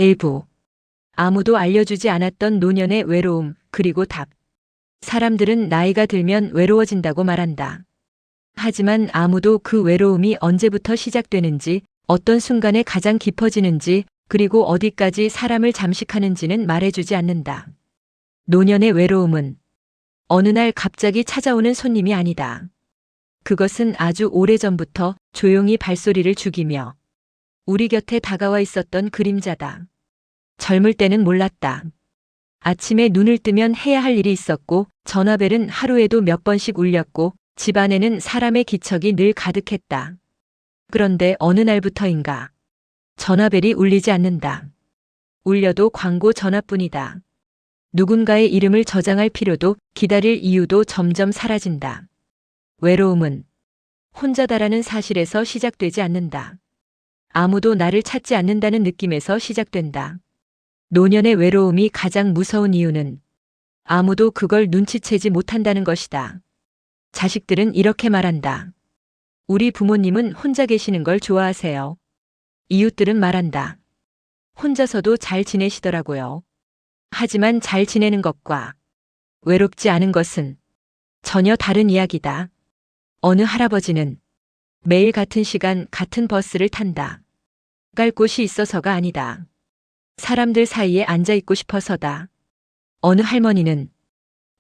일부. 아무도 알려주지 않았던 노년의 외로움, 그리고 답. 사람들은 나이가 들면 외로워진다고 말한다. 하지만 아무도 그 외로움이 언제부터 시작되는지, 어떤 순간에 가장 깊어지는지, 그리고 어디까지 사람을 잠식하는지는 말해주지 않는다. 노년의 외로움은 어느 날 갑자기 찾아오는 손님이 아니다. 그것은 아주 오래전부터 조용히 발소리를 죽이며 우리 곁에 다가와 있었던 그림자다. 젊을 때는 몰랐다. 아침에 눈을 뜨면 해야 할 일이 있었고, 전화벨은 하루에도 몇 번씩 울렸고, 집안에는 사람의 기척이 늘 가득했다. 그런데 어느 날부터인가 전화벨이 울리지 않는다. 울려도 광고 전화뿐이다. 누군가의 이름을 저장할 필요도 기다릴 이유도 점점 사라진다. 외로움은 혼자다라는 사실에서 시작되지 않는다. 아무도 나를 찾지 않는다는 느낌에서 시작된다. 노년의 외로움이 가장 무서운 이유는 아무도 그걸 눈치채지 못한다는 것이다. 자식들은 이렇게 말한다. 우리 부모님은 혼자 계시는 걸 좋아하세요. 이웃들은 말한다. 혼자서도 잘 지내시더라고요. 하지만 잘 지내는 것과 외롭지 않은 것은 전혀 다른 이야기다. 어느 할아버지는 매일 같은 시간 같은 버스를 탄다. 갈 곳이 있어서가 아니다. 사람들 사이에 앉아 있고 싶어서다. 어느 할머니는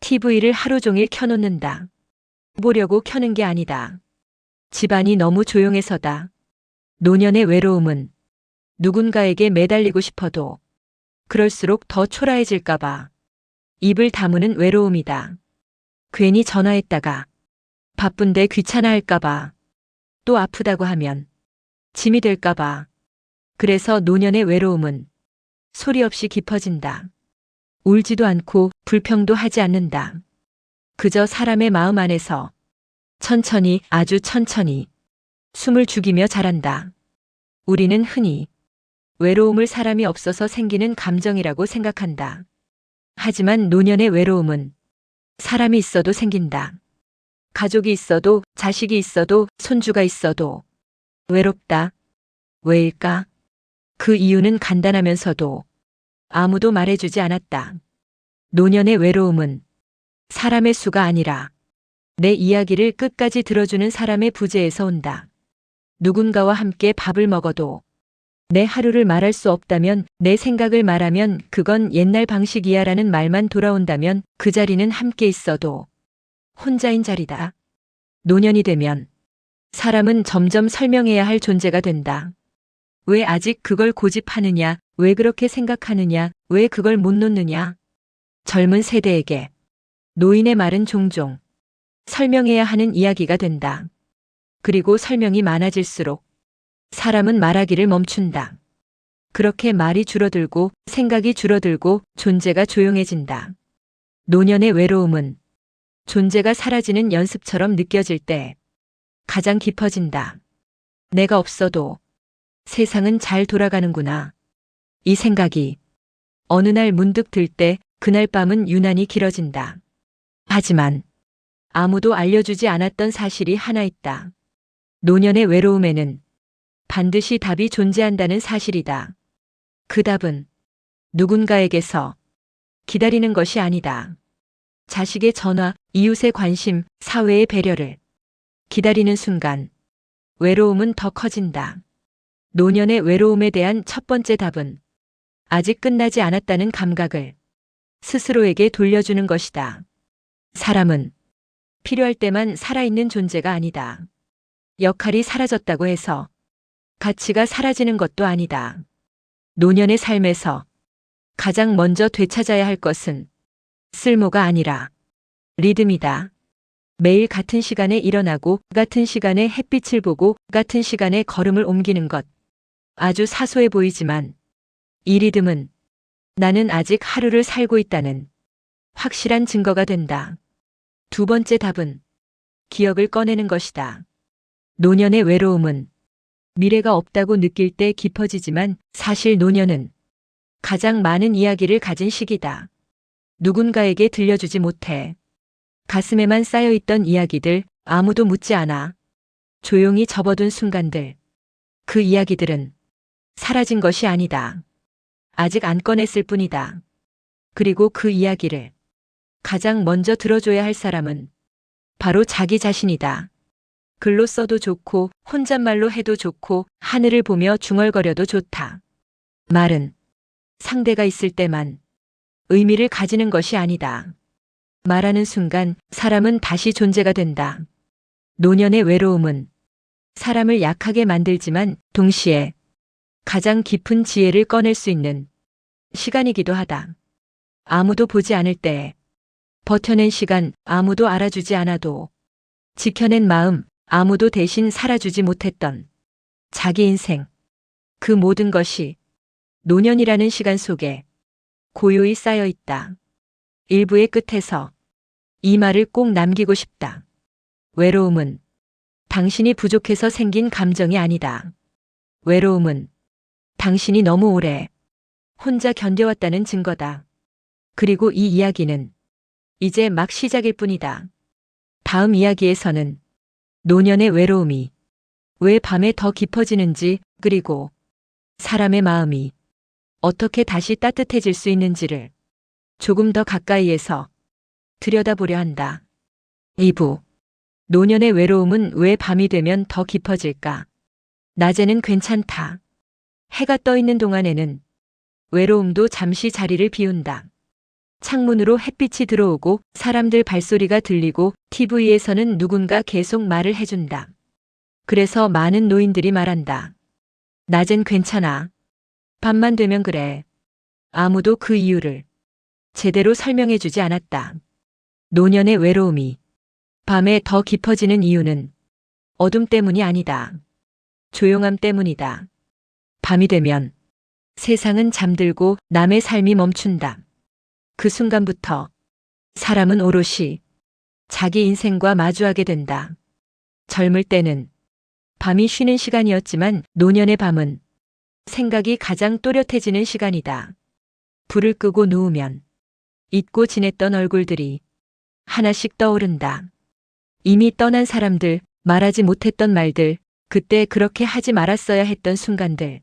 TV를 하루 종일 켜놓는다. 보려고 켜는 게 아니다. 집안이 너무 조용해서다. 노년의 외로움은 누군가에게 매달리고 싶어도 그럴수록 더 초라해질까봐 입을 다무는 외로움이다. 괜히 전화했다가 바쁜데 귀찮아할까봐, 또 아프다고 하면 짐이 될까봐. 그래서 노년의 외로움은 소리 없이 깊어진다. 울지도 않고 불평도 하지 않는다. 그저 사람의 마음 안에서 천천히, 아주 천천히 숨을 죽이며 자란다. 우리는 흔히 외로움을 사람이 없어서 생기는 감정이라고 생각한다. 하지만 노년의 외로움은 사람이 있어도 생긴다. 가족이 있어도, 자식이 있어도, 손주가 있어도 외롭다. 왜일까? 그 이유는 간단하면서도 아무도 말해주지 않았다. 노년의 외로움은 사람의 수가 아니라 내 이야기를 끝까지 들어주는 사람의 부재에서 온다. 누군가와 함께 밥을 먹어도 내 하루를 말할 수 없다면, 내 생각을 말하면 그건 옛날 방식이야 라는 말만 돌아온다면 그 자리는 함께 있어도 혼자인 자리다. 노년이 되면 사람은 점점 설명해야 할 존재가 된다. 왜 아직 그걸 고집하느냐? 왜 그렇게 생각하느냐? 왜 그걸 못 놓느냐? 젊은 세대에게 노인의 말은 종종 설명해야 하는 이야기가 된다. 그리고 설명이 많아질수록 사람은 말하기를 멈춘다. 그렇게 말이 줄어들고 생각이 줄어들고 존재가 조용해진다. 노년의 외로움은 존재가 사라지는 연습처럼 느껴질 때 가장 깊어진다. 내가 없어도 세상은 잘 돌아가는구나. 이 생각이 어느 날 문득 들 때 그날 밤은 유난히 길어진다. 하지만 아무도 알려주지 않았던 사실이 하나 있다. 노년의 외로움에는 반드시 답이 존재한다는 사실이다. 그 답은 누군가에게서 기다리는 것이 아니다. 자식의 전화, 이웃의 관심, 사회의 배려를 기다리는 순간 외로움은 더 커진다. 노년의 외로움에 대한 첫 번째 답은 아직 끝나지 않았다는 감각을 스스로에게 돌려주는 것이다. 사람은 필요할 때만 살아있는 존재가 아니다. 역할이 사라졌다고 해서 가치가 사라지는 것도 아니다. 노년의 삶에서 가장 먼저 되찾아야 할 것은 쓸모가 아니라 리듬이다. 매일 같은 시간에 일어나고 같은 시간에 햇빛을 보고 같은 시간에 걸음을 옮기는 것. 아주 사소해 보이지만 이 리듬은 나는 아직 하루를 살고 있다는 확실한 증거가 된다. 두 번째 답은 기억을 꺼내는 것이다. 노년의 외로움은 미래가 없다고 느낄 때 깊어지지만 사실 노년은 가장 많은 이야기를 가진 시기다. 누군가에게 들려주지 못해 가슴에만 쌓여있던 이야기들, 아무도 묻지 않아 조용히 접어둔 순간들. 그 이야기들은 사라진 것이 아니다. 아직 안 꺼냈을 뿐이다. 그리고 그 이야기를 가장 먼저 들어줘야 할 사람은 바로 자기 자신이다. 글로 써도 좋고 혼잣말로 해도 좋고 하늘을 보며 중얼거려도 좋다. 말은 상대가 있을 때만 의미를 가지는 것이 아니다. 말하는 순간 사람은 다시 존재가 된다. 노년의 외로움은 사람을 약하게 만들지만 동시에 가장 깊은 지혜를 꺼낼 수 있는 시간이기도 하다. 아무도 보지 않을 때 버텨낸 시간, 아무도 알아주지 않아도 지켜낸 마음, 아무도 대신 살아주지 못했던 자기 인생. 그 모든 것이 노년이라는 시간 속에 고요히 쌓여 있다. 일부의 끝에서 이 말을 꼭 남기고 싶다. 외로움은 당신이 부족해서 생긴 감정이 아니다. 외로움은 당신이 너무 오래 혼자 견뎌왔다는 증거다. 그리고 이 이야기는 이제 막 시작일 뿐이다. 다음 이야기에서는 노년의 외로움이 왜 밤에 더 깊어지는지, 그리고 사람의 마음이 어떻게 다시 따뜻해질 수 있는지를 조금 더 가까이에서 들여다보려 한다. 2부. 노년의 외로움은 왜 밤이 되면 더 깊어질까? 낮에는 괜찮다. 해가 떠 있는 동안에는 외로움도 잠시 자리를 비운다. 창문으로 햇빛이 들어오고 사람들 발소리가 들리고 TV에서는 누군가 계속 말을 해준다. 그래서 많은 노인들이 말한다. 낮엔 괜찮아. 밤만 되면 그래. 아무도 그 이유를 제대로 설명해주지 않았다. 노년의 외로움이 밤에 더 깊어지는 이유는 어둠 때문이 아니다. 조용함 때문이다. 밤이 되면 세상은 잠들고 남의 삶이 멈춘다. 그 순간부터 사람은 오롯이 자기 인생과 마주하게 된다. 젊을 때는 밤이 쉬는 시간이었지만 노년의 밤은 생각이 가장 또렷해지는 시간이다. 불을 끄고 누우면 잊고 지냈던 얼굴들이 하나씩 떠오른다. 이미 떠난 사람들, 말하지 못했던 말들, 그때 그렇게 하지 말았어야 했던 순간들.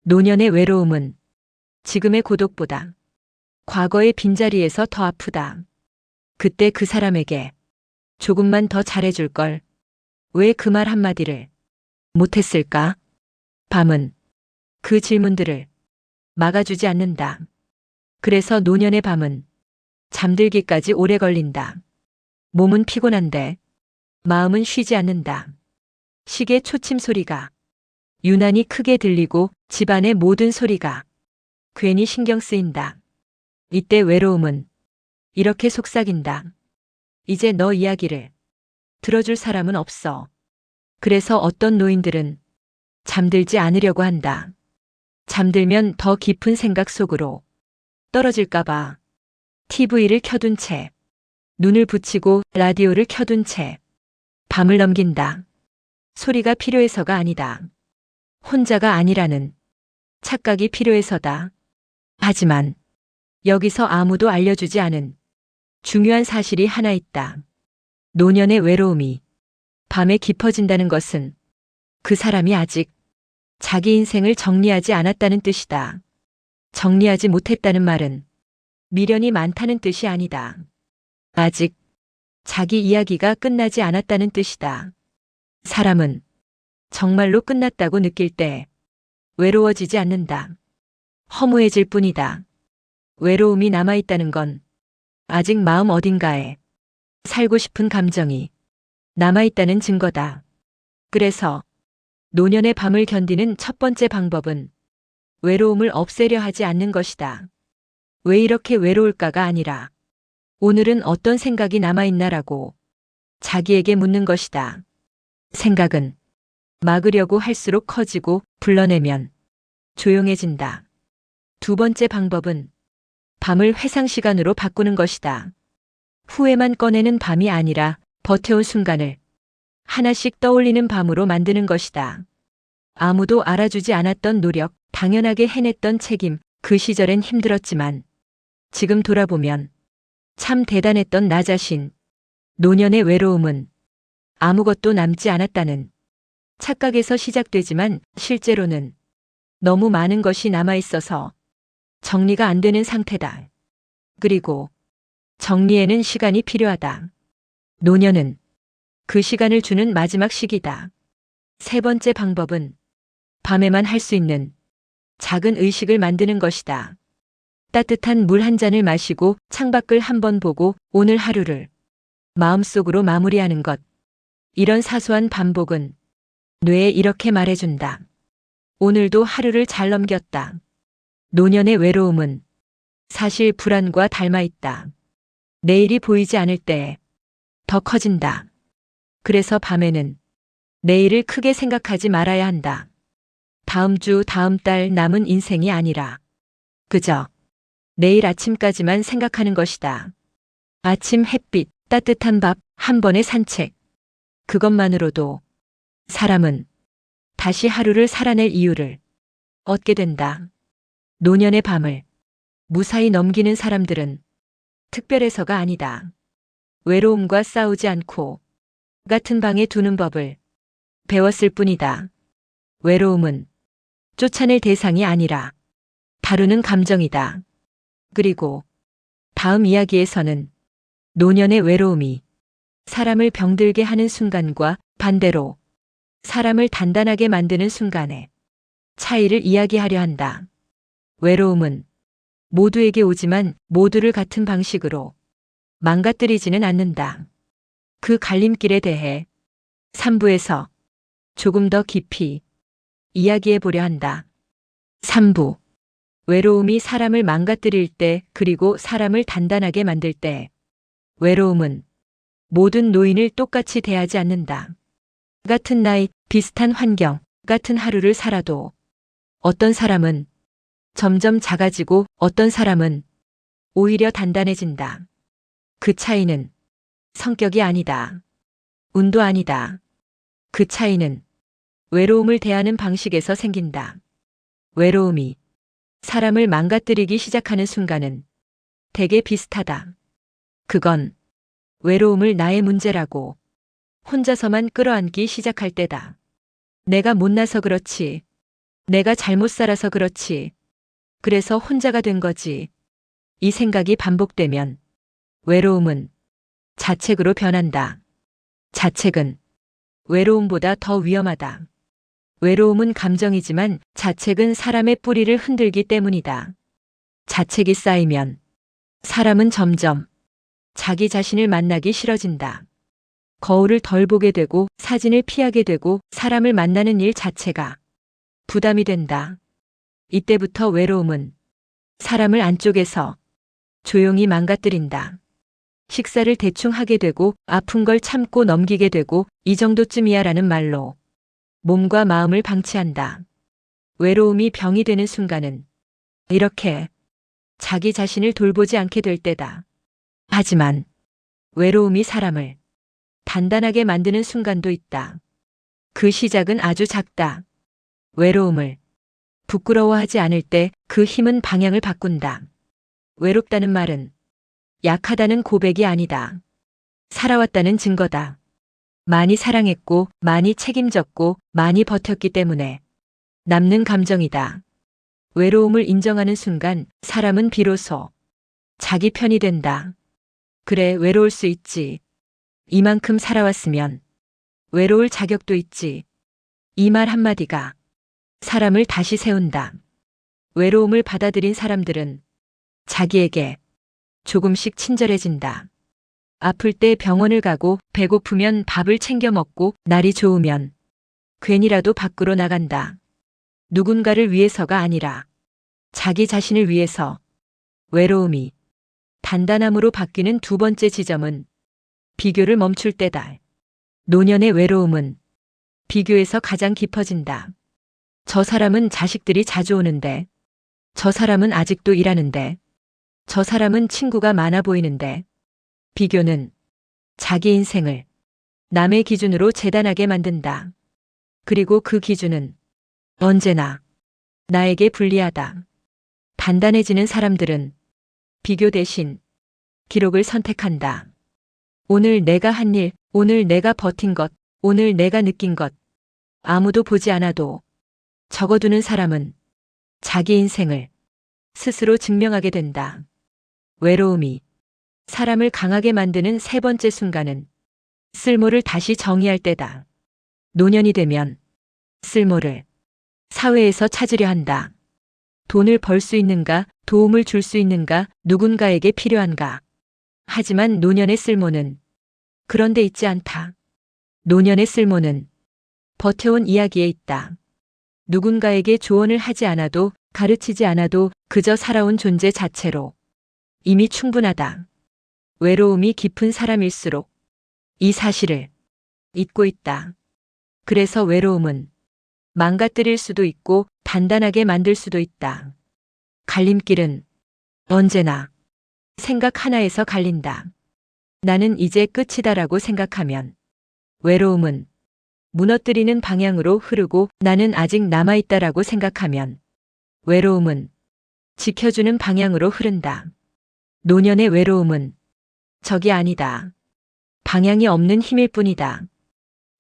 노년의 외로움은 지금의 고독보다 과거의 빈자리에서 더 아프다. 그때 그 사람에게 조금만 더 잘해줄 걸. 왜 그 말 한마디를 못했을까? 밤은 그 질문들을 막아주지 않는다. 그래서 노년의 밤은 잠들기까지 오래 걸린다. 몸은 피곤한데 마음은 쉬지 않는다. 시계 초침 소리가 유난히 크게 들리고 집안의 모든 소리가 괜히 신경 쓰인다. 이때 외로움은 이렇게 속삭인다. 이제 너 이야기를 들어줄 사람은 없어. 그래서 어떤 노인들은 잠들지 않으려고 한다. 잠들면 더 깊은 생각 속으로 떨어질까봐 TV를 켜둔 채, 눈을 붙이고 라디오를 켜둔 채 밤을 넘긴다. 소리가 필요해서가 아니다. 혼자가 아니라는 착각이 필요해서다. 하지만 여기서 아무도 알려주지 않은 중요한 사실이 하나 있다. 노년의 외로움이 밤에 깊어진다는 것은 그 사람이 아직 자기 인생을 정리하지 않았다는 뜻이다. 정리하지 못했다는 말은 미련이 많다는 뜻이 아니다. 아직 자기 이야기가 끝나지 않았다는 뜻이다. 사람은 정말로 끝났다고 느낄 때 외로워지지 않는다. 허무해질 뿐이다. 외로움이 남아있다는 건 아직 마음 어딘가에 살고 싶은 감정이 남아있다는 증거다. 그래서 노년의 밤을 견디는 첫 번째 방법은 외로움을 없애려 하지 않는 것이다. 왜 이렇게 외로울까가 아니라 오늘은 어떤 생각이 남아있나라고 자기에게 묻는 것이다. 생각은 막으려고 할수록 커지고 불러내면 조용해진다. 두 번째 방법은 밤을 회상 시간으로 바꾸는 것이다. 후회만 꺼내는 밤이 아니라 버텨온 순간을 하나씩 떠올리는 밤으로 만드는 것이다. 아무도 알아주지 않았던 노력, 당연하게 해냈던 책임, 그 시절엔 힘들었지만 지금 돌아보면 참 대단했던 나 자신. 노년의 외로움은 아무것도 남지 않았다는 착각에서 시작되지만 실제로는 너무 많은 것이 남아있어서 정리가 안 되는 상태다. 그리고 정리에는 시간이 필요하다. 노년은 그 시간을 주는 마지막 시기다. 세 번째 방법은 밤에만 할 수 있는 작은 의식을 만드는 것이다. 따뜻한 물 한 잔을 마시고 창밖을 한번 보고 오늘 하루를 마음속으로 마무리하는 것. 이런 사소한 반복은 뇌에 이렇게 말해준다. 오늘도 하루를 잘 넘겼다. 노년의 외로움은 사실 불안과 닮아 있다. 내일이 보이지 않을 때 더 커진다. 그래서 밤에는 내일을 크게 생각하지 말아야 한다. 다음 주, 다음 달 남은 인생이 아니라 그저 내일 아침까지만 생각하는 것이다. 아침 햇빛, 따뜻한 밥, 한 번의 산책. 그것만으로도 사람은 다시 하루를 살아낼 이유를 얻게 된다. 노년의 밤을 무사히 넘기는 사람들은 특별해서가 아니다. 외로움과 싸우지 않고 같은 방에 두는 법을 배웠을 뿐이다. 외로움은 쫓아낼 대상이 아니라 다루는 감정이다. 그리고 다음 이야기에서는 노년의 외로움이 사람을 병들게 하는 순간과 반대로 사람을 단단하게 만드는 순간의 차이를 이야기하려 한다. 외로움은 모두에게 오지만 모두를 같은 방식으로 망가뜨리지는 않는다. 그 갈림길에 대해 3부에서 조금 더 깊이 이야기해 보려 한다. 3부. 외로움이 사람을 망가뜨릴 때 그리고 사람을 단단하게 만들 때 외로움은 모든 노인을 똑같이 대하지 않는다. 같은 나이, 비슷한 환경, 같은 하루를 살아도 어떤 사람은 점점 작아지고 어떤 사람은 오히려 단단해진다. 그 차이는 성격이 아니다. 운도 아니다. 그 차이는 외로움을 대하는 방식에서 생긴다. 외로움이 사람을 망가뜨리기 시작하는 순간은 되게 비슷하다. 그건 외로움을 나의 문제라고 혼자서만 끌어안기 시작할 때다. 내가 못나서 그렇지. 내가 잘못 살아서 그렇지. 그래서 혼자가 된 거지. 이 생각이 반복되면 외로움은 자책으로 변한다. 자책은 외로움보다 더 위험하다. 외로움은 감정이지만 자책은 사람의 뿌리를 흔들기 때문이다. 자책이 쌓이면 사람은 점점 자기 자신을 만나기 싫어진다. 거울을 덜 보게 되고 사진을 피하게 되고 사람을 만나는 일 자체가 부담이 된다. 이때부터 외로움은 사람을 안쪽에서 조용히 망가뜨린다. 식사를 대충 하게 되고 아픈 걸 참고 넘기게 되고 이 정도쯤이야 라는 말로 몸과 마음을 방치한다. 외로움이 병이 되는 순간은 이렇게 자기 자신을 돌보지 않게 될 때다. 하지만 외로움이 사람을 단단하게 만드는 순간도 있다. 그 시작은 아주 작다. 외로움을 부끄러워하지 않을 때 그 힘은 방향을 바꾼다. 외롭다는 말은 약하다는 고백이 아니다. 살아왔다는 증거다. 많이 사랑했고, 많이 책임졌고, 많이 버텼기 때문에 남는 감정이다. 외로움을 인정하는 순간 사람은 비로소 자기 편이 된다. 그래, 외로울 수 있지. 이만큼 살아왔으면 외로울 자격도 있지. 이 말 한마디가 사람을 다시 세운다. 외로움을 받아들인 사람들은 자기에게 조금씩 친절해진다. 아플 때 병원을 가고 배고프면 밥을 챙겨 먹고 날이 좋으면 괜히라도 밖으로 나간다. 누군가를 위해서가 아니라 자기 자신을 위해서. 외로움이 단단함으로 바뀌는 두 번째 지점은 비교를 멈출 때다. 노년의 외로움은 비교에서 가장 깊어진다. 저 사람은 자식들이 자주 오는데, 저 사람은 아직도 일하는데, 저 사람은 친구가 많아 보이는데, 비교는 자기 인생을 남의 기준으로 재단하게 만든다. 그리고 그 기준은 언제나 나에게 불리하다. 단단해지는 사람들은 비교 대신 기록을 선택한다. 오늘 내가 한 일, 오늘 내가 버틴 것, 오늘 내가 느낀 것, 아무도 보지 않아도 적어두는 사람은 자기 인생을 스스로 증명하게 된다. 외로움이 사람을 강하게 만드는 세 번째 순간은 쓸모를 다시 정의할 때다. 노년이 되면 쓸모를 사회에서 찾으려 한다. 돈을 벌 수 있는가, 도움을 줄 수 있는가, 누군가에게 필요한가. 하지만 노년의 쓸모는 그런 데 있지 않다. 노년의 쓸모는 버텨온 이야기에 있다. 누군가에게 조언을 하지 않아도, 가르치지 않아도 그저 살아온 존재 자체로 이미 충분하다. 외로움이 깊은 사람일수록 이 사실을 잊고 있다. 그래서 외로움은 망가뜨릴 수도 있고 단단하게 만들 수도 있다. 갈림길은 언제나 생각 하나에서 갈린다. 나는 이제 끝이다라고 생각하면 외로움은 무너뜨리는 방향으로 흐르고, 나는 아직 남아있다라고 생각하면 외로움은 지켜주는 방향으로 흐른다. 노년의 외로움은 적이 아니다. 방향이 없는 힘일 뿐이다.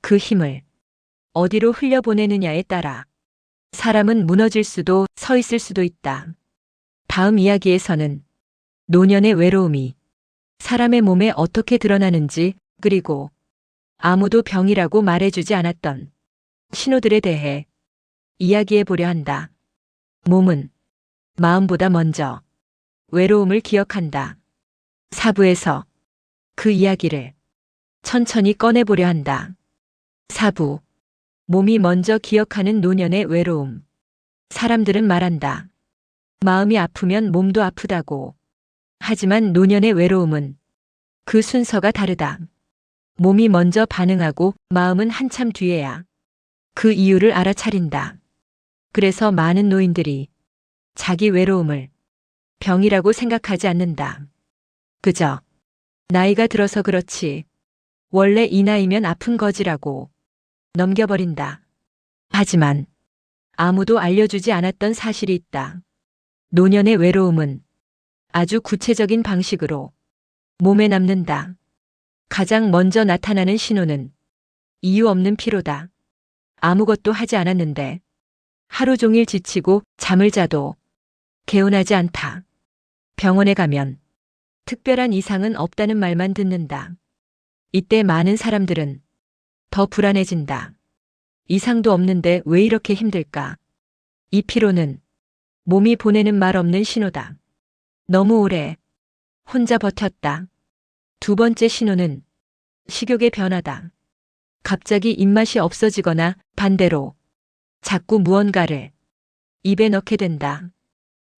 그 힘을 어디로 흘려보내느냐에 따라 사람은 무너질 수도 서 있을 수도 있다. 다음 이야기에서는 노년의 외로움이 사람의 몸에 어떻게 드러나는지, 그리고 아무도 병이라고 말해주지 않았던 신호들에 대해 이야기해 보려 한다. 몸은 마음보다 먼저 외로움을 기억한다. 사부에서 그 이야기를 천천히 꺼내보려 한다. 사부, 몸이 먼저 기억하는 노년의 외로움. 사람들은 말한다. 마음이 아프면 몸도 아프다고. 하지만 노년의 외로움은 그 순서가 다르다. 몸이 먼저 반응하고 마음은 한참 뒤에야 그 이유를 알아차린다. 그래서 많은 노인들이 자기 외로움을 병이라고 생각하지 않는다. 그저 나이가 들어서 그렇지, 원래 이 나이면 아픈 거지라고 넘겨버린다. 하지만 아무도 알려주지 않았던 사실이 있다. 노년의 외로움은 아주 구체적인 방식으로 몸에 남는다. 가장 먼저 나타나는 신호는 이유 없는 피로다. 아무것도 하지 않았는데 하루 종일 지치고 잠을 자도 개운하지 않다. 병원에 가면 특별한 이상은 없다는 말만 듣는다. 이때 많은 사람들은 더 불안해진다. 이상도 없는데 왜 이렇게 힘들까? 이 피로는 몸이 보내는 말 없는 신호다. 너무 오래 혼자 버텼다. 두 번째 신호는 식욕의 변화다. 갑자기 입맛이 없어지거나 반대로 자꾸 무언가를 입에 넣게 된다.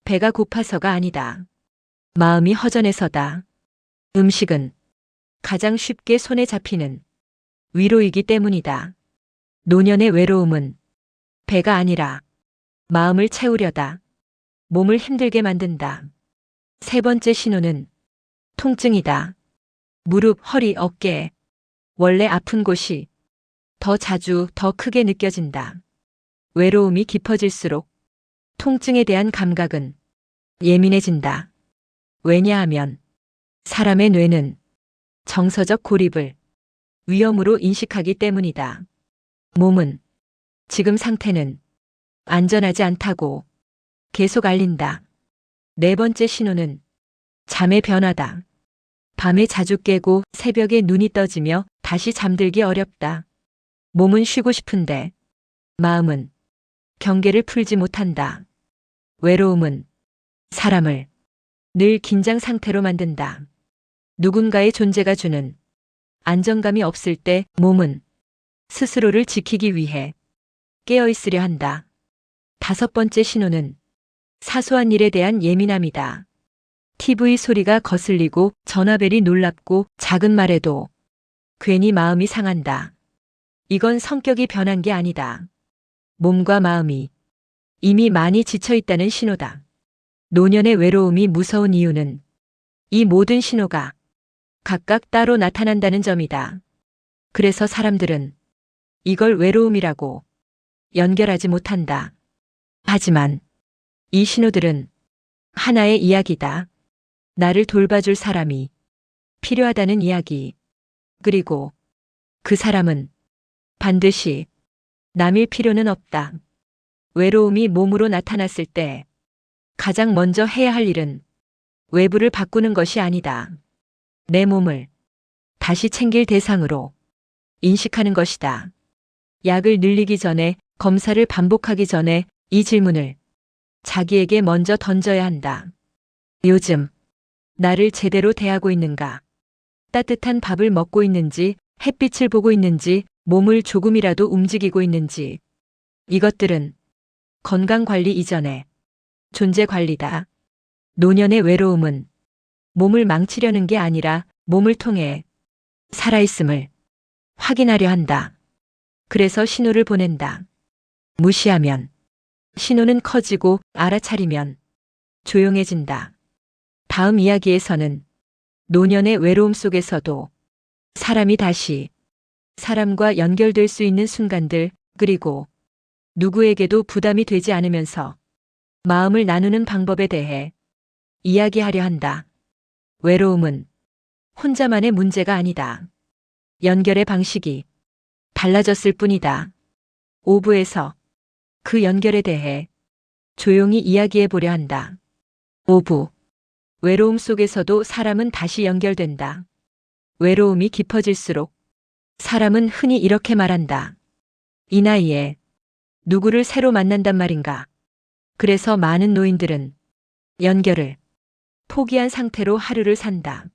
배가 고파서가 아니다. 마음이 허전해서다. 음식은 가장 쉽게 손에 잡히는 위로이기 때문이다. 노년의 외로움은 배가 아니라 마음을 채우려다 몸을 힘들게 만든다. 세 번째 신호는 통증이다. 무릎, 허리, 어깨, 원래 아픈 곳이 더 자주, 더 크게 느껴진다. 외로움이 깊어질수록 통증에 대한 감각은 예민해진다. 왜냐하면 사람의 뇌는 정서적 고립을 위험으로 인식하기 때문이다. 몸은 지금 상태는 안전하지 않다고 계속 알린다. 네 번째 신호는 잠의 변화다. 밤에 자주 깨고 새벽에 눈이 떠지며 다시 잠들기 어렵다. 몸은 쉬고 싶은데 마음은 경계를 풀지 못한다. 외로움은 사람을 늘 긴장 상태로 만든다. 누군가의 존재가 주는 안정감이 없을 때 몸은 스스로를 지키기 위해 깨어있으려 한다. 다섯 번째 신호는 사소한 일에 대한 예민함이다. TV 소리가 거슬리고 전화벨이 놀랍고 작은 말에도 괜히 마음이 상한다. 이건 성격이 변한 게 아니다. 몸과 마음이 이미 많이 지쳐 있다는 신호다. 노년의 외로움이 무서운 이유는 이 모든 신호가 각각 따로 나타난다는 점이다. 그래서 사람들은 이걸 외로움이라고 연결하지 못한다. 하지만 이 신호들은 하나의 이야기다. 나를 돌봐줄 사람이 필요하다는 이야기. 그리고 그 사람은 반드시 남일 필요는 없다. 외로움이 몸으로 나타났을 때 가장 먼저 해야 할 일은 외부를 바꾸는 것이 아니다. 내 몸을 다시 챙길 대상으로 인식하는 것이다. 약을 늘리기 전에, 검사를 반복하기 전에 이 질문을 자기에게 먼저 던져야 한다. 요즘 나를 제대로 대하고 있는가? 따뜻한 밥을 먹고 있는지, 햇빛을 보고 있는지, 몸을 조금이라도 움직이고 있는지. 이것들은 건강 관리 이전에 존재 관리다. 노년의 외로움은 몸을 망치려는 게 아니라 몸을 통해 살아있음을 확인하려 한다. 그래서 신호를 보낸다. 무시하면 신호는 커지고 알아차리면 조용해진다. 다음 이야기에서는 노년의 외로움 속에서도 사람이 다시 사람과 연결될 수 있는 순간들, 그리고 누구에게도 부담이 되지 않으면서 마음을 나누는 방법에 대해 이야기하려 한다. 외로움은 혼자만의 문제가 아니다. 연결의 방식이 달라졌을 뿐이다. 5부에서 그 연결에 대해 조용히 이야기해 보려 한다. 5부. 외로움 속에서도 사람은 다시 연결된다. 외로움이 깊어질수록 사람은 흔히 이렇게 말한다. 이 나이에 누구를 새로 만난단 말인가. 그래서 많은 노인들은 연결을 포기한 상태로 하루를 산다.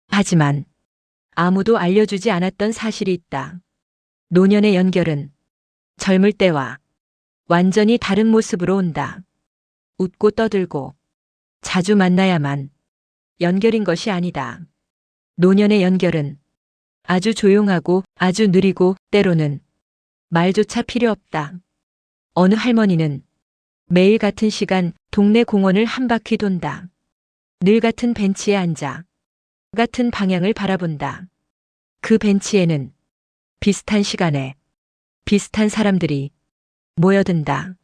하지만 아무도 알려주지 않았던 사실이 있다. 노년의 연결은 젊을 때와 완전히 다른 모습으로 온다. 웃고 떠들고 자주 만나야만 연결인 것이 아니다. 노년의 연결은 아주 조용하고 아주 느리고 때로는 말조차 필요 없다. 어느 할머니는 매일 같은 시간 동네 공원을 한 바퀴 돈다. 늘 같은 벤치에 앉아 같은 방향을 바라본다. 그 벤치에는 비슷한 시간에 비슷한 사람들이 모여든다.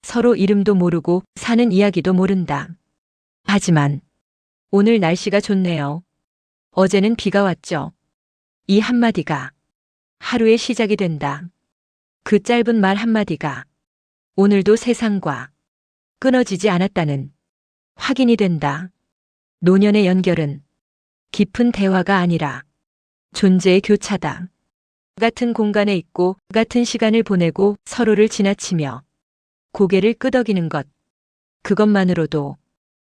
서로 이름도 모르고 사는 이야기도 모른다. 하지만 오늘 날씨가 좋네요. 어제는 비가 왔죠. 이 한마디가 하루의 시작이 된다. 그 짧은 말 한마디가 오늘도 세상과 끊어지지 않았다는 확인이 된다. 노년의 연결은 깊은 대화가 아니라 존재의 교차다. 같은 공간에 있고 같은 시간을 보내고 서로를 지나치며 고개를 끄덕이는 것. 그것만으로도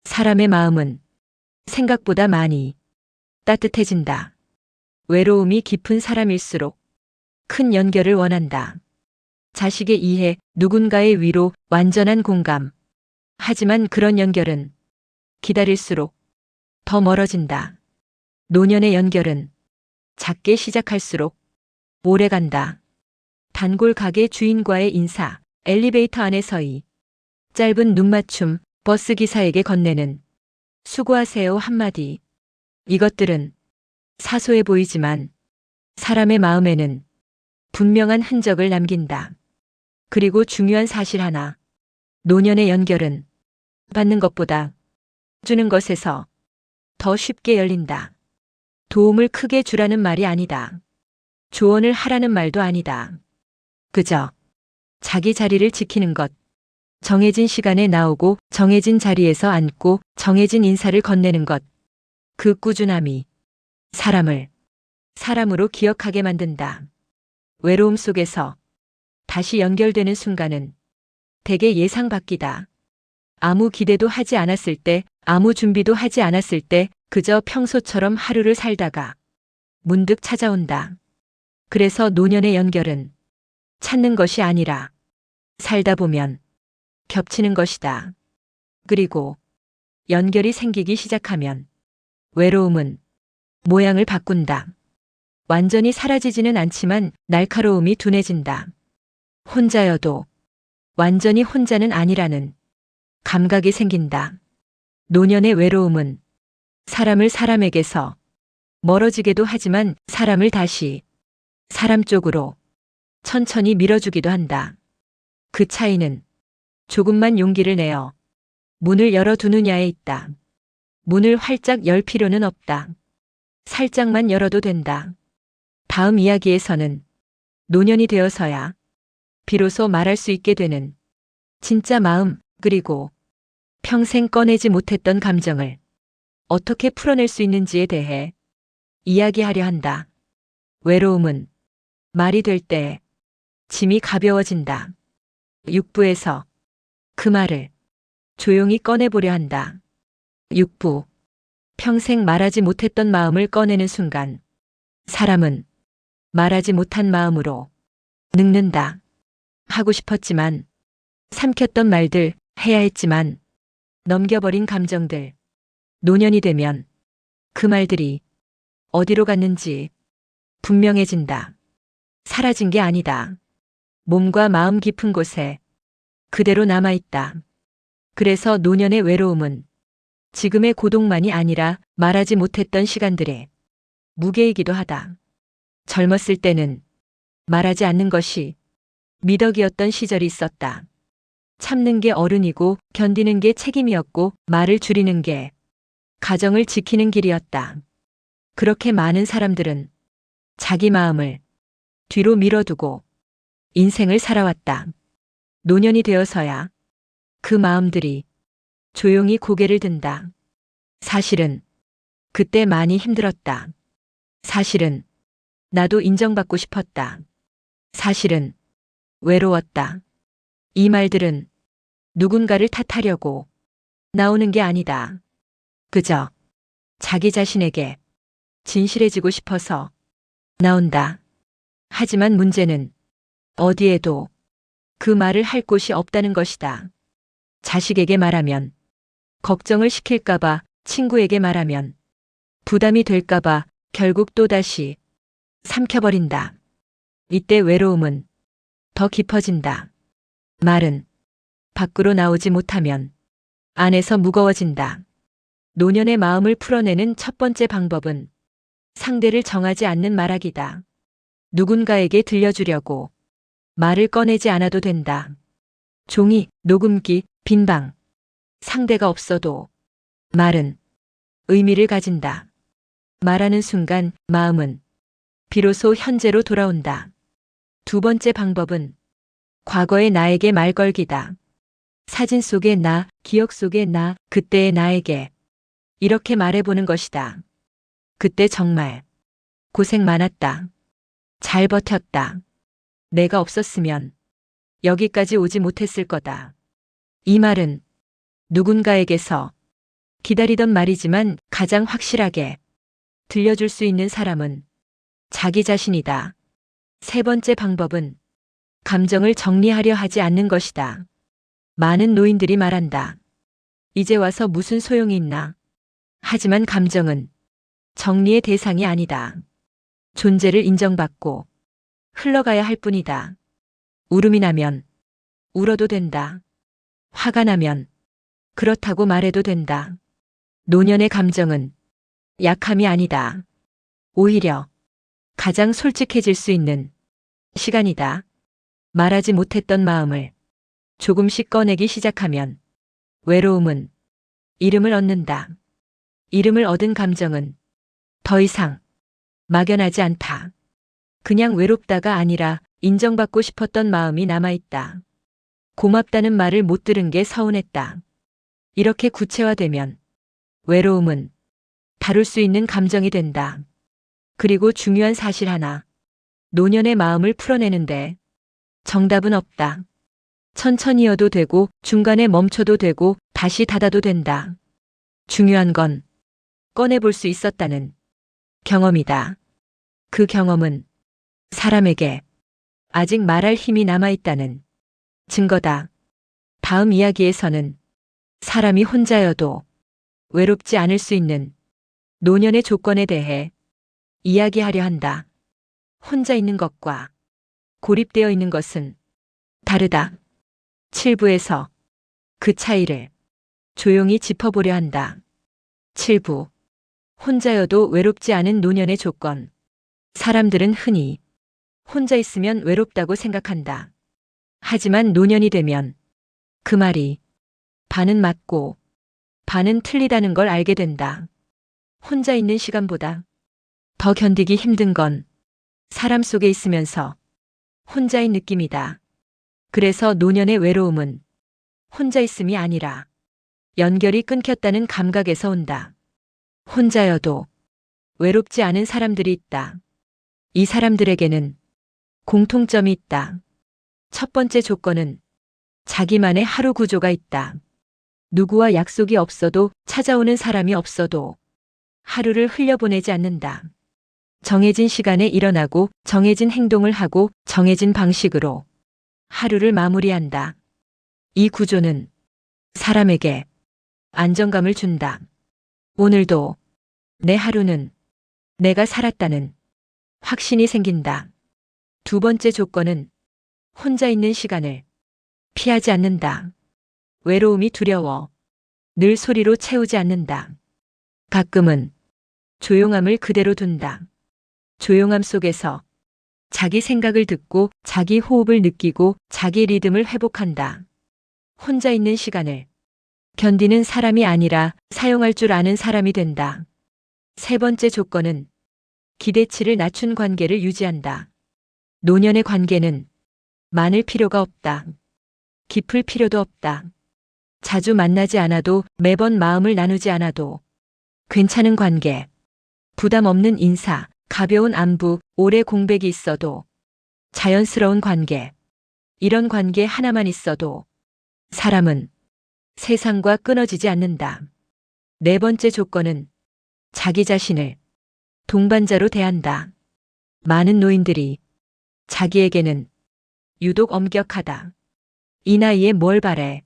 사람의 마음은 생각보다 많이 따뜻해진다. 외로움이 깊은 사람일수록 큰 연결을 원한다. 자식의 이해, 누군가의 위로, 완전한 공감. 하지만 그런 연결은 기다릴수록 더 멀어진다. 노년의 연결은 작게 시작할수록 오래 간다. 단골 가게 주인과의 인사, 엘리베이터 안에 서이, 짧은 눈맞춤, 버스 기사에게 건네는 수고하세요 한마디. 이것들은 사소해 보이지만 사람의 마음에는 분명한 흔적을 남긴다. 그리고 중요한 사실 하나. 노년의 연결은 받는 것보다 주는 것에서 더 쉽게 열린다. 도움을 크게 주라는 말이 아니다. 조언을 하라는 말도 아니다. 그저 자기 자리를 지키는 것. 정해진 시간에 나오고 정해진 자리에서 앉고 정해진 인사를 건네는 것. 그 꾸준함이 사람을 사람으로 기억하게 만든다. 외로움 속에서 다시 연결되는 순간은 대개 예상 밖이다. 아무 기대도 하지 않았을 때, 아무 준비도 하지 않았을 때, 그저 평소처럼 하루를 살다가 문득 찾아온다. 그래서 노년의 연결은 찾는 것이 아니라 살다 보면 겹치는 것이다. 그리고 연결이 생기기 시작하면 외로움은 모양을 바꾼다. 완전히 사라지지는 않지만 날카로움이 둔해진다. 혼자여도 완전히 혼자는 아니라는 감각이 생긴다. 노년의 외로움은 사람을 사람에게서 멀어지게도 하지만 사람을 다시 사람 쪽으로 천천히 밀어주기도 한다. 그 차이는 조금만 용기를 내어 문을 열어두느냐에 있다. 문을 활짝 열 필요는 없다. 살짝만 열어도 된다. 다음 이야기에서는 노년이 되어서야 비로소 말할 수 있게 되는 진짜 마음, 그리고 평생 꺼내지 못했던 감정을 어떻게 풀어낼 수 있는지에 대해 이야기하려 한다. 외로움은 말이 될 때 짐이 가벼워진다. 육부에서 그 말을 조용히 꺼내보려 한다. 육부. 평생 말하지 못했던 마음을 꺼내는 순간 사람은 말하지 못한 마음으로 늙는다. 하고 싶었지만, 삼켰던 말들, 해야 했지만, 넘겨버린 감정들, 노년이 되면 그 말들이 어디로 갔는지 분명해진다. 사라진 게 아니다. 몸과 마음 깊은 곳에 그대로 남아있다. 그래서 노년의 외로움은 지금의 고독만이 아니라 말하지 못했던 시간들의 무게이기도 하다. 젊었을 때는 말하지 않는 것이 미덕이었던 시절이 있었다. 참는 게 어른이고 견디는 게 책임이었고 말을 줄이는 게 가정을 지키는 길이었다. 그렇게 많은 사람들은 자기 마음을 뒤로 밀어두고 인생을 살아왔다. 노년이 되어서야 그 마음들이 조용히 고개를 든다. 사실은 그때 많이 힘들었다. 사실은 나도 인정받고 싶었다. 사실은 외로웠다. 이 말들은 누군가를 탓하려고 나오는 게 아니다. 그저 자기 자신에게 진실해지고 싶어서 나온다. 하지만 문제는 어디에도 그 말을 할 곳이 없다는 것이다. 자식에게 말하면 걱정을 시킬까봐, 친구에게 말하면 부담이 될까봐 결국 또다시 삼켜버린다. 이때 외로움은 더 깊어진다. 말은 밖으로 나오지 못하면 안에서 무거워진다. 노년의 마음을 풀어내는 첫 번째 방법은 상대를 정하지 않는 말하기다. 누군가에게 들려주려고 말을 꺼내지 않아도 된다. 종이, 녹음기, 빈방. 상대가 없어도 말은 의미를 가진다. 말하는 순간 마음은 비로소 현재로 돌아온다. 두 번째 방법은 과거의 나에게 말 걸기다. 사진 속의 나, 기억 속의 나, 그때의 나에게 이렇게 말해보는 것이다. 그때 정말 고생 많았다. 잘 버텼다. 내가 없었으면 여기까지 오지 못했을 거다. 이 말은 누군가에게서 기다리던 말이지만 가장 확실하게 들려줄 수 있는 사람은 자기 자신이다. 세 번째 방법은 감정을 정리하려 하지 않는 것이다. 많은 노인들이 말한다. 이제 와서 무슨 소용이 있나. 하지만 감정은 정리의 대상이 아니다. 존재를 인정받고 흘러가야 할 뿐이다. 울음이 나면 울어도 된다. 화가 나면 그렇다고 말해도 된다. 노년의 감정은 약함이 아니다. 오히려 가장 솔직해질 수 있는 시간이다. 말하지 못했던 마음을 조금씩 꺼내기 시작하면 외로움은 이름을 얻는다. 이름을 얻은 감정은 더 이상 막연하지 않다. 그냥 외롭다가 아니라 인정받고 싶었던 마음이 남아있다. 고맙다는 말을 못 들은 게 서운했다. 이렇게 구체화되면 외로움은 다룰 수 있는 감정이 된다. 그리고 중요한 사실 하나. 노년의 마음을 풀어내는데 정답은 없다. 천천히여도 되고 중간에 멈춰도 되고 다시 닫아도 된다. 중요한 건 꺼내볼 수 있었다는 경험이다. 그 경험은 사람에게 아직 말할 힘이 남아있다는 증거다. 다음 이야기에서는 사람이 혼자여도 외롭지 않을 수 있는 노년의 조건에 대해 이야기하려 한다. 혼자 있는 것과 고립되어 있는 것은 다르다. 7부에서 그 차이를 조용히 짚어보려 한다. 7부. 혼자여도 외롭지 않은 노년의 조건. 사람들은 흔히 혼자 있으면 외롭다고 생각한다. 하지만 노년이 되면 그 말이 반은 맞고 반은 틀리다는 걸 알게 된다. 혼자 있는 시간보다 더 견디기 힘든 건 사람 속에 있으면서 혼자인 느낌이다. 그래서 노년의 외로움은 혼자 있음이 아니라 연결이 끊겼다는 감각에서 온다. 혼자여도 외롭지 않은 사람들이 있다. 이 사람들에게는 공통점이 있다. 첫 번째 조건은 자기만의 하루 구조가 있다. 누구와 약속이 없어도 찾아오는 사람이 없어도 하루를 흘려보내지 않는다. 정해진 시간에 일어나고 정해진 행동을 하고 정해진 방식으로 하루를 마무리한다. 이 구조는 사람에게 안정감을 준다. 오늘도 내 하루는 내가 살았다는 확신이 생긴다. 두 번째 조건은 혼자 있는 시간을 피하지 않는다. 외로움이 두려워 늘 소리로 채우지 않는다. 가끔은 조용함을 그대로 둔다. 조용함 속에서 자기 생각을 듣고 자기 호흡을 느끼고 자기 리듬을 회복한다. 혼자 있는 시간을 견디는 사람이 아니라 사용할 줄 아는 사람이 된다. 세 번째 조건은 기대치를 낮춘 관계를 유지한다. 노년의 관계는 많을 필요가 없다. 깊을 필요도 없다. 자주 만나지 않아도 매번 마음을 나누지 않아도 괜찮은 관계, 부담 없는 인사, 가벼운 안부, 오래 공백이 있어도 자연스러운 관계, 이런 관계 하나만 있어도 사람은 세상과 끊어지지 않는다. 네 번째 조건은 자기 자신을 동반자로 대한다. 많은 노인들이 자기에게는 유독 엄격하다. 이 나이에 뭘 바래?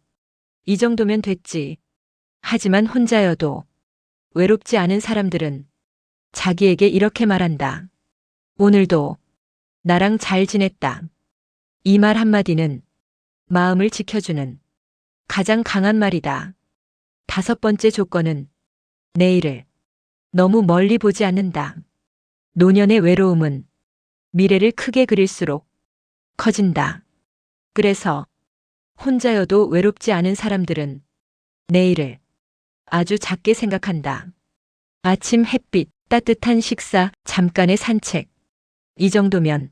이 정도면 됐지. 하지만 혼자여도 외롭지 않은 사람들은 자기에게 이렇게 말한다. 오늘도 나랑 잘 지냈다. 이 말 한마디는 마음을 지켜주는 가장 강한 말이다. 다섯 번째 조건은 내일을 너무 멀리 보지 않는다. 노년의 외로움은 미래를 크게 그릴수록 커진다. 그래서 혼자여도 외롭지 않은 사람들은 내일을 아주 작게 생각한다. 아침 햇빛, 따뜻한 식사, 잠깐의 산책. 이 정도면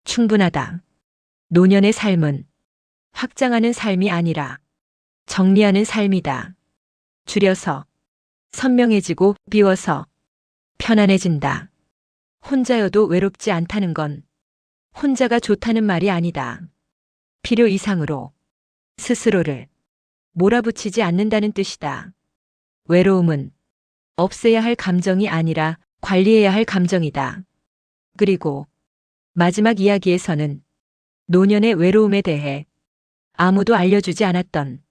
충분하다. 노년의 삶은 확장하는 삶이 아니라 정리하는 삶이다. 줄여서 선명해지고 비워서 편안해진다. 혼자여도 외롭지 않다는 건 혼자가 좋다는 말이 아니다. 필요 이상으로 스스로를 몰아붙이지 않는다는 뜻이다. 외로움은 없애야 할 감정이 아니라 관리해야 할 감정이다. 그리고 마지막 이야기에서는 노년의 외로움에 대해 아무도 알려주지 않았던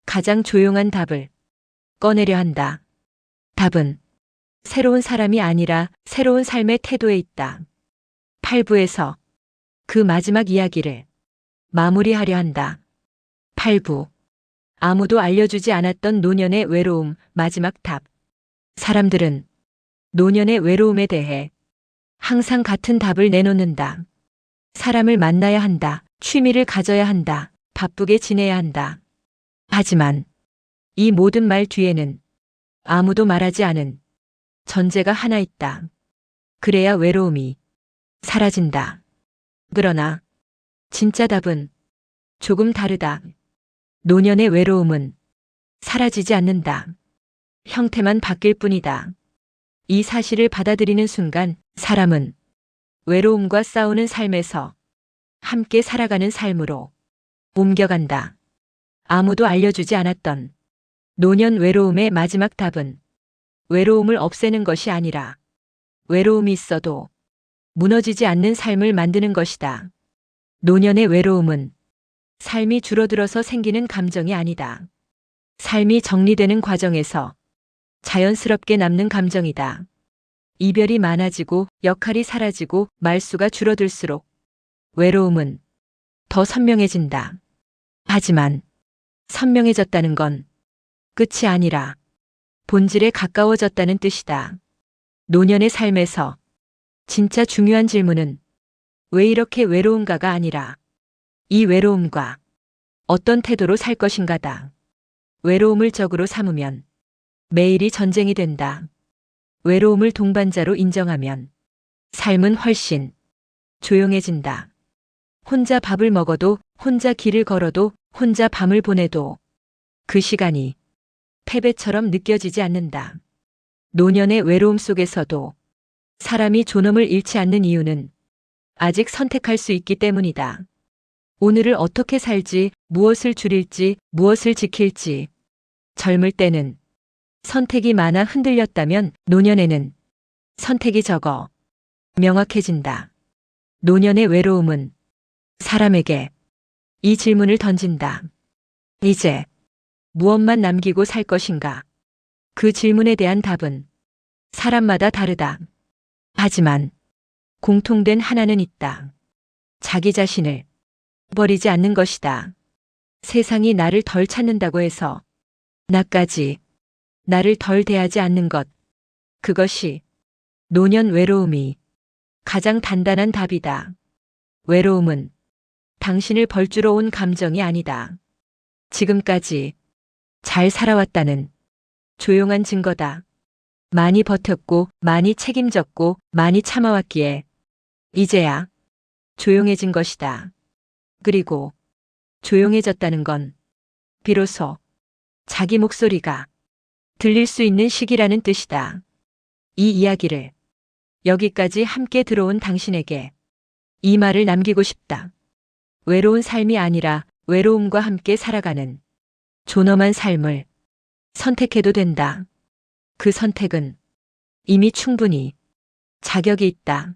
가장 조용한 답을 꺼내려 한다. 답은 새로운 사람이 아니라 새로운 삶의 태도에 있다. 8부에서 그 마지막 이야기를 마무리하려 한다. 8부. 아무도 알려주지 않았던 노년의 외로움 마지막 답. 사람들은 노년의 외로움에 대해 항상 같은 답을 내놓는다. 사람을 만나야 한다. 취미를 가져야 한다. 바쁘게 지내야 한다. 하지만 이 모든 말 뒤에는 아무도 말하지 않은 전제가 하나 있다. 그래야 외로움이 사라진다. 그러나 진짜 답은 조금 다르다. 노년의 외로움은 사라지지 않는다. 형태만 바뀔 뿐이다. 이 사실을 받아들이는 순간 사람은 외로움과 싸우는 삶에서 함께 살아가는 삶으로 옮겨간다. 아무도 알려주지 않았던 노년 외로움의 마지막 답은 외로움을 없애는 것이 아니라 외로움이 있어도 무너지지 않는 삶을 만드는 것이다. 노년의 외로움은 삶이 줄어들어서 생기는 감정이 아니다. 삶이 정리되는 과정에서 자연스럽게 남는 감정이다. 이별이 많아지고 역할이 사라지고 말수가 줄어들수록 외로움은 더 선명해진다. 하지만 선명해졌다는 건 끝이 아니라 본질에 가까워졌다는 뜻이다. 노년의 삶에서 진짜 중요한 질문은 왜 이렇게 외로운가가 아니라 이 외로움과 어떤 태도로 살 것인가다. 외로움을 적으로 삼으면 매일이 전쟁이 된다. 외로움을 동반자로 인정하면 삶은 훨씬 조용해진다. 혼자 밥을 먹어도, 혼자 길을 걸어도, 혼자 밤을 보내도 그 시간이 패배처럼 느껴지지 않는다. 노년의 외로움 속에서도 사람이 존엄을 잃지 않는 이유는 아직 선택할 수 있기 때문이다. 오늘을 어떻게 살지, 무엇을 줄일지, 무엇을 지킬지. 젊을 때는 선택이 많아 흔들렸다면 노년에는 선택이 적어 명확해진다. 노년의 외로움은 사람에게 이 질문을 던진다. 이제 무엇만 남기고 살 것인가? 그 질문에 대한 답은 사람마다 다르다. 하지만 공통된 하나는 있다. 자기 자신을 버리지 않는 것이다. 세상이 나를 덜 찾는다고 해서 나까지 나를 덜 대하지 않는 것. 그것이 노년 외로움이 가장 단단한 답이다. 외로움은 당신을 벌주러 온 감정이 아니다. 지금까지 잘 살아왔다는 조용한 증거다. 많이 버텼고, 많이 책임졌고, 많이 참아왔기에 이제야 조용해진 것이다. 그리고 조용해졌다는 건 비로소 자기 목소리가 들릴 수 있는 시기라는 뜻이다. 이 이야기를 여기까지 함께 들어온 당신에게 이 말을 남기고 싶다. 외로운 삶이 아니라 외로움과 함께 살아가는 존엄한 삶을 선택해도 된다. 그 선택은 이미 충분히 자격이 있다.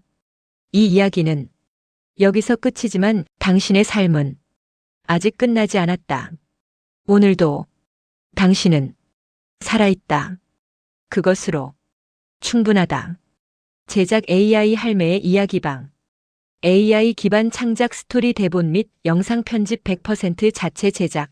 이 이야기는 여기서 끝이지만 당신의 삶은 아직 끝나지 않았다. 오늘도 당신은 살아있다. 그것으로 충분하다. 제작 AI 할매의 이야기방. AI 기반 창작 스토리 대본 및 영상 편집 100% 자체 제작.